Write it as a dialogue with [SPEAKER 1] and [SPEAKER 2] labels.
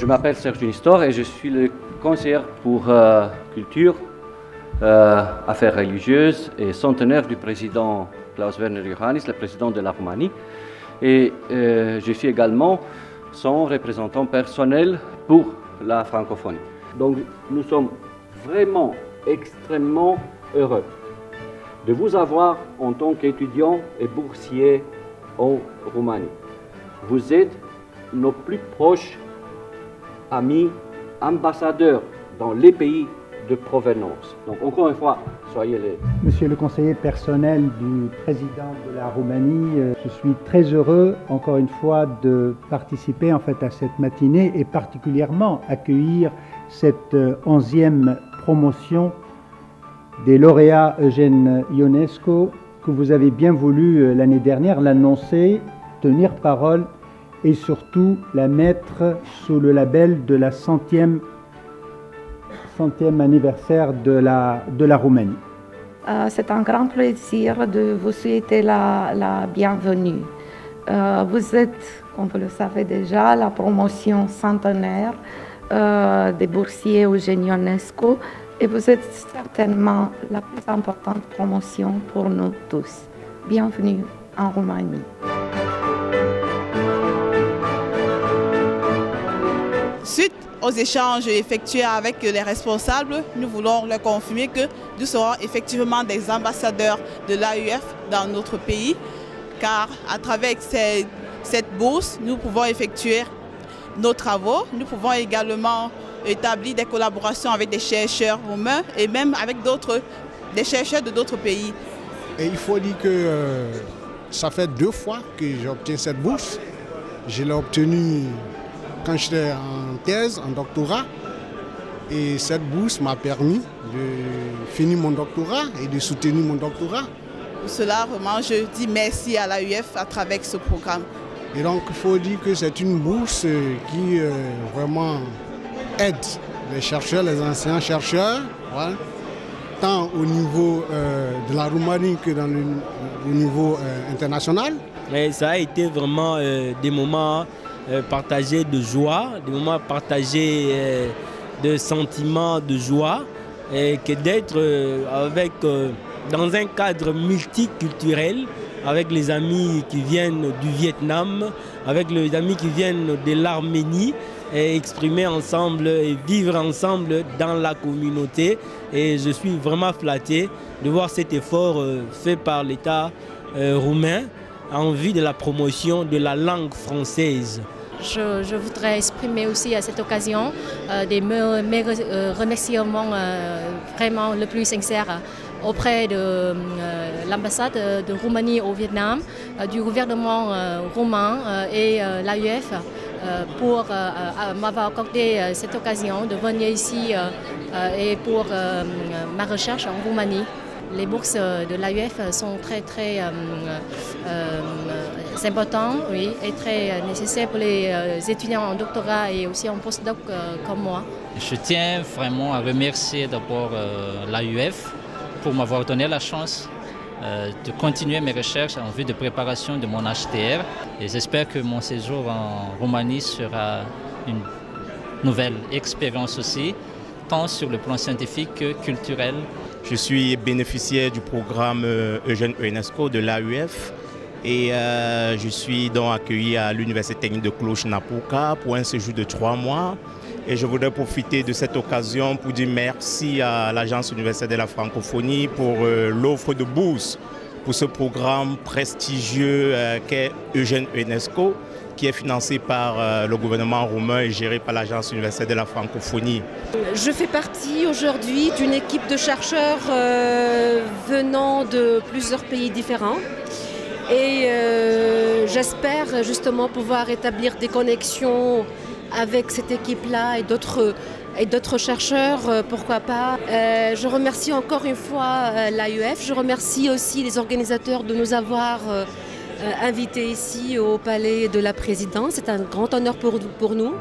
[SPEAKER 1] Je m'appelle Serge Nistor et je suis le conseiller pour culture, affaires religieuses et centenaire du président Klaus Werner Iohannis, le président de la Roumanie. Et je suis également son représentant personnel pour la francophonie. Donc nous sommes vraiment extrêmement heureux de vous avoir en tant qu'étudiant et boursier en Roumanie. Vous êtes nos plus proches amis, ambassadeurs dans les pays de provenance. Donc encore une fois, soyez les...
[SPEAKER 2] Monsieur le conseiller personnel du président de la Roumanie, je suis très heureux encore une fois de participer à cette matinée et particulièrement accueillir cette 11e promotion des lauréats Eugène Ionesco que vous avez bien voulu l'année dernière l'annoncer, tenir parole et surtout la mettre sous le label de la 100e anniversaire de la Roumanie.
[SPEAKER 3] C'est un grand plaisir de vous souhaiter la bienvenue. Vous êtes, comme vous le savez déjà, la promotion centenaire des boursiers Eugène Ionesco et vous êtes certainement la plus importante promotion pour nous tous. Bienvenue en Roumanie.
[SPEAKER 4] Suite aux échanges effectués avec les responsables, nous voulons leur confirmer que nous serons effectivement des ambassadeurs de l'AUF dans notre pays, car à travers cette bourse, nous pouvons effectuer nos travaux, nous pouvons également établir des collaborations avec des chercheurs roumains et même avec des chercheurs de d'autres pays.
[SPEAKER 5] Et il faut dire que ça fait 2 fois que j'obtiens cette bourse. Je l'ai obtenue quand j'étais en thèse, en doctorat, et cette bourse m'a permis de finir mon doctorat et de soutenir mon doctorat.
[SPEAKER 4] Pour cela, vraiment, je dis merci à l'AUF à travers ce programme.
[SPEAKER 5] Et donc, il faut dire que c'est une bourse qui vraiment aide les chercheurs, les anciens chercheurs, voilà, tant au niveau de la Roumanie que au niveau international.
[SPEAKER 6] Mais ça a été vraiment des moments partagés de joie, des moments partagés de sentiments de joie, et que d'être dans un cadre multiculturel avec les amis qui viennent du Vietnam, avec les amis qui viennent de l'Arménie, et exprimer ensemble et vivre ensemble dans la communauté. Et je suis vraiment flatté de voir cet effort fait par l'État roumain en vue de la promotion de la langue française.
[SPEAKER 7] Je voudrais exprimer aussi à cette occasion mes remerciements vraiment le plus sincères auprès de l'ambassade de Roumanie au Vietnam, du gouvernement roumain et l'AUF pour m'avoir accordé cette occasion de venir ici et pour ma recherche en Roumanie. Les bourses de l'AUF sont très importantes, oui, et très nécessaires pour les étudiants en doctorat et aussi en postdoc comme moi.
[SPEAKER 8] Je tiens vraiment à remercier d'abord l'AUF pour m'avoir donné la chance de continuer mes recherches en vue de préparation de mon HTR. Et j'espère que mon séjour en Roumanie sera une nouvelle expérience aussi, tant sur le plan scientifique que culturel.
[SPEAKER 9] Je suis bénéficiaire du programme Eugène Ionesco de l'AUF et je suis donc accueilli à l'Université technique de Cluj-Napoca pour un séjour de 3 mois. Et je voudrais profiter de cette occasion pour dire merci à l'Agence universitaire de la francophonie pour l'offre de bourse pour ce programme prestigieux qu'est Eugène Ionesco, qui est financé par le gouvernement roumain et géré par l'Agence universitaire de la francophonie.
[SPEAKER 10] Je fais partie aujourd'hui d'une équipe de chercheurs venant de plusieurs pays différents et j'espère justement pouvoir établir des connexions avec cette équipe-là et d'autres chercheurs, pourquoi pas. Je remercie encore une fois l'AUF, je remercie aussi les organisateurs de nous avoir invités ici au Palais de la Présidence. C'est un grand honneur pour nous.